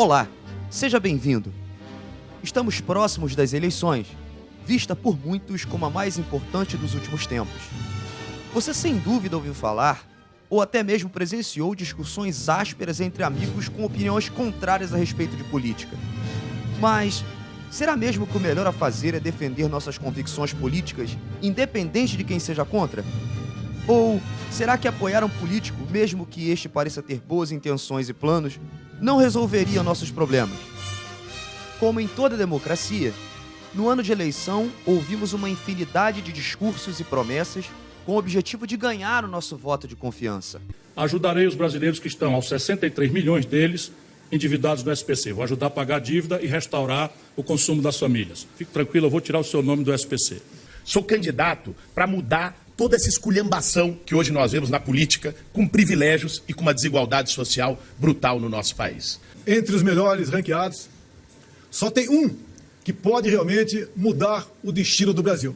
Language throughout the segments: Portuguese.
Olá, seja bem-vindo. Estamos próximos das eleições, vista por muitos como a mais importante dos últimos tempos. Você sem dúvida ouviu falar, ou até mesmo presenciou discussões ásperas entre amigos com opiniões contrárias a respeito de política. Mas será mesmo que o melhor a fazer é defender nossas convicções políticas, independente de quem seja contra? Ou será que apoiar um político, mesmo que este pareça ter boas intenções e planos, não resolveria nossos problemas? Como em toda democracia, no ano de eleição ouvimos uma infinidade de discursos e promessas com o objetivo de ganhar o nosso voto de confiança. Ajudarei os brasileiros que estão, aos 63 milhões deles, endividados no SPC. Vou ajudar a pagar a dívida e restaurar o consumo das famílias. Fique tranquilo, eu vou tirar o seu nome do SPC. Sou candidato para mudar toda essa esculhambação que hoje nós vemos na política, com privilégios e com uma desigualdade social brutal no nosso país. Entre os melhores ranqueados, só tem um que pode realmente mudar o destino do Brasil.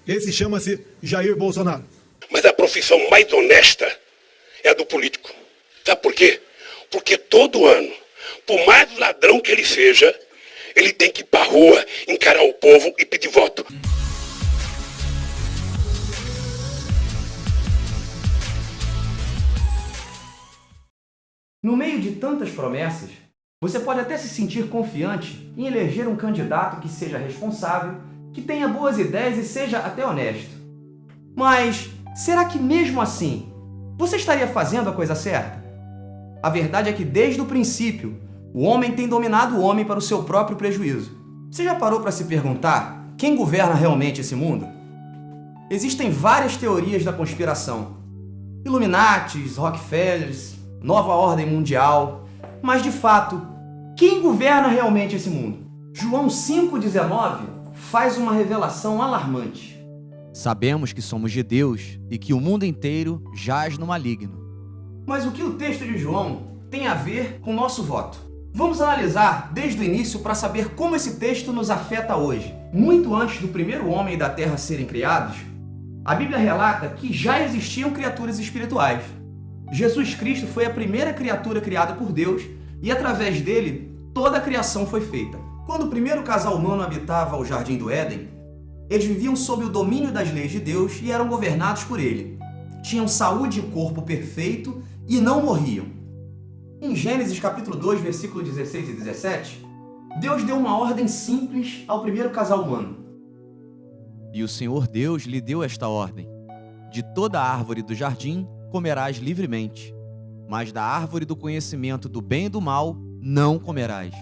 Esse chama-se Jair Bolsonaro. Mas a profissão mais honesta é a do político. Sabe por quê? Porque todo ano, por mais ladrão que ele seja, ele tem que ir pra rua, encarar o povo e pedir voto. No meio de tantas promessas, você pode até se sentir confiante em eleger um candidato que seja responsável, que tenha boas ideias e seja até honesto. Mas será que mesmo assim, você estaria fazendo a coisa certa? A verdade é que desde o princípio, o homem tem dominado o homem para o seu próprio prejuízo. Você já parou para se perguntar quem governa realmente esse mundo? Existem várias teorias da conspiração. Illuminatis, Rockefellers, Nova Ordem Mundial. Mas de fato, quem governa realmente esse mundo? João 5,19 faz uma revelação alarmante. Sabemos que somos de Deus e que o mundo inteiro jaz no maligno. Mas o que o texto de João tem a ver com o nosso voto? Vamos analisar desde o início para saber como esse texto nos afeta hoje. Muito antes do primeiro homem e da terra serem criados, a Bíblia relata que já existiam criaturas espirituais. Jesus Cristo foi a primeira criatura criada por Deus e através dele toda a criação foi feita. Quando o primeiro casal humano habitava o Jardim do Éden, eles viviam sob o domínio das leis de Deus e eram governados por ele. Tinham saúde e corpo perfeito e não morriam. Em Gênesis capítulo 2, versículos 16 e 17, Deus deu uma ordem simples ao primeiro casal humano. E o Senhor Deus lhe deu esta ordem: de toda a árvore do jardim comerás livremente, mas da árvore do conhecimento do bem e do mal não comerás,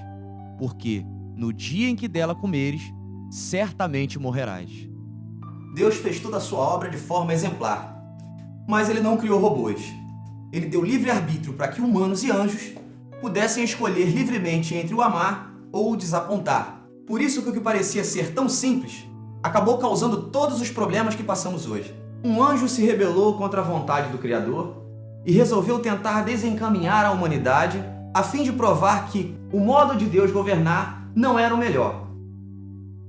porque no dia em que dela comeres, certamente morrerás. Deus fez toda a sua obra de forma exemplar, mas ele não criou robôs. Ele deu livre-arbítrio para que humanos e anjos pudessem escolher livremente entre o amar ou o desapontar. Por isso que o que parecia ser tão simples acabou causando todos os problemas que passamos hoje. Um anjo se rebelou contra a vontade do Criador e resolveu tentar desencaminhar a humanidade a fim de provar que o modo de Deus governar não era o melhor.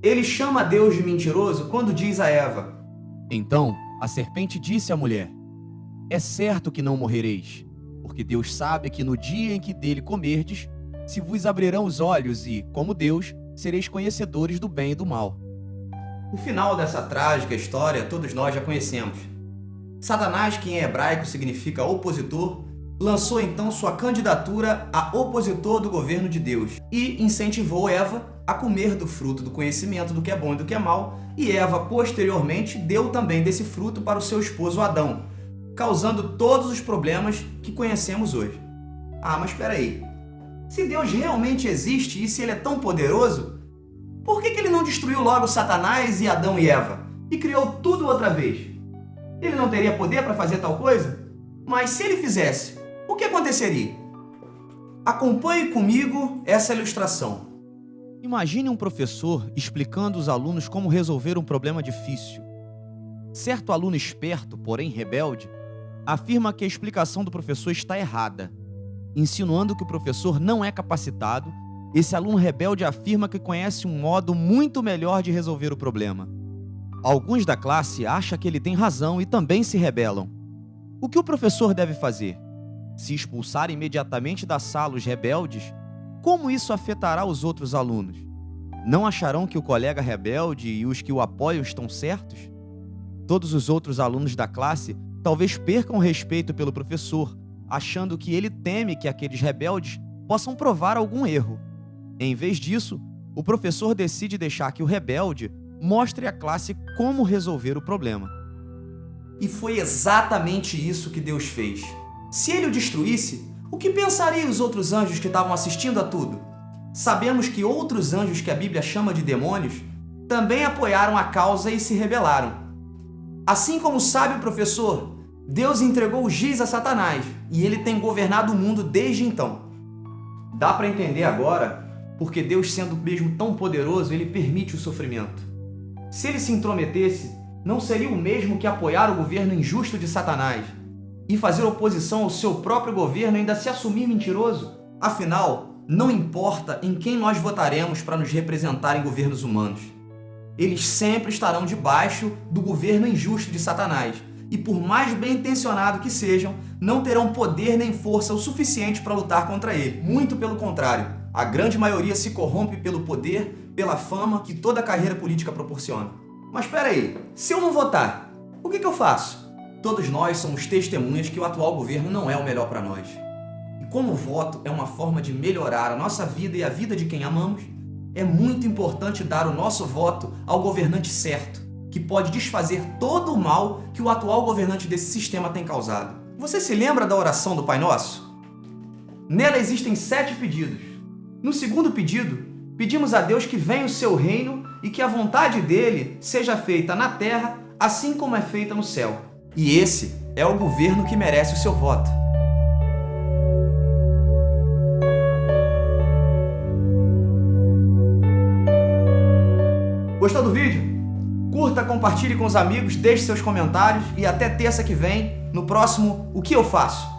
Ele chama Deus de mentiroso quando diz a Eva: então a serpente disse à mulher: é certo que não morrereis, porque Deus sabe que no dia em que dele comerdes, se vos abrirão os olhos e, como Deus, sereis conhecedores do bem e do mal. O final dessa trágica história todos nós já conhecemos. Satanás, que em hebraico significa opositor, lançou então sua candidatura a opositor do governo de Deus e incentivou Eva a comer do fruto do conhecimento do que é bom e do que é mal, e Eva posteriormente deu também desse fruto para o seu esposo Adão, causando todos os problemas que conhecemos hoje. Ah, mas espera aí. Se Deus realmente existe e se ele é tão poderoso, por que ele não destruiu logo Satanás e Adão e Eva e criou tudo outra vez? Ele não teria poder para fazer tal coisa? Mas se ele fizesse, o que aconteceria? Acompanhe comigo essa ilustração. Imagine um professor explicando aos alunos como resolver um problema difícil. Certo aluno esperto, porém rebelde, afirma que a explicação do professor está errada. Insinuando que o professor não é capacitado, esse aluno rebelde afirma que conhece um modo muito melhor de resolver o problema. Alguns da classe acham que ele tem razão e também se rebelam. O que o professor deve fazer? Se expulsar imediatamente da sala os rebeldes? como isso afetará os outros alunos? Não acharão que o colega rebelde e os que o apoiam estão certos? Todos os outros alunos da classe talvez percam o respeito pelo professor, achando que ele teme que aqueles rebeldes possam provar algum erro. Em vez disso, o professor decide deixar que o rebelde mostre à classe como resolver o problema. E foi exatamente isso que Deus fez. Se ele o destruísse, o que pensariam os outros anjos que estavam assistindo a tudo? Sabemos que outros anjos que a Bíblia chama de demônios também apoiaram a causa e se rebelaram. Assim como o sábio professor, Deus entregou o giz a Satanás e ele tem governado o mundo desde então. Dá para entender agora porque Deus, sendo mesmo tão poderoso, ele permite o sofrimento. Se ele se intrometesse, não seria o mesmo que apoiar o governo injusto de Satanás e fazer oposição ao seu próprio governo e ainda se assumir mentiroso? Afinal, não importa em quem nós votaremos para nos representar em governos humanos. Eles sempre estarão debaixo do governo injusto de Satanás e, por mais bem-intencionado que sejam, não terão poder nem força o suficiente para lutar contra ele. Muito pelo contrário, a grande maioria se corrompe pelo poder, pela fama que toda carreira política proporciona. Mas espera aí, se eu não votar, o que eu faço? Todos nós somos testemunhas que o atual governo não é o melhor para nós. E como o voto é uma forma de melhorar a nossa vida e a vida de quem amamos, é muito importante dar o nosso voto ao governante certo, que pode desfazer todo o mal que o atual governante desse sistema tem causado. Você se lembra da oração do Pai Nosso? Nela existem 7 pedidos. No segundo pedido, pedimos a Deus que venha o seu reino e que a vontade dele seja feita na terra, assim como é feita no céu. E esse é o governo que merece o seu voto. Gostou do vídeo? Curta, compartilhe com os amigos, deixe seus comentários e até terça que vem, no próximo O Que Eu Faço?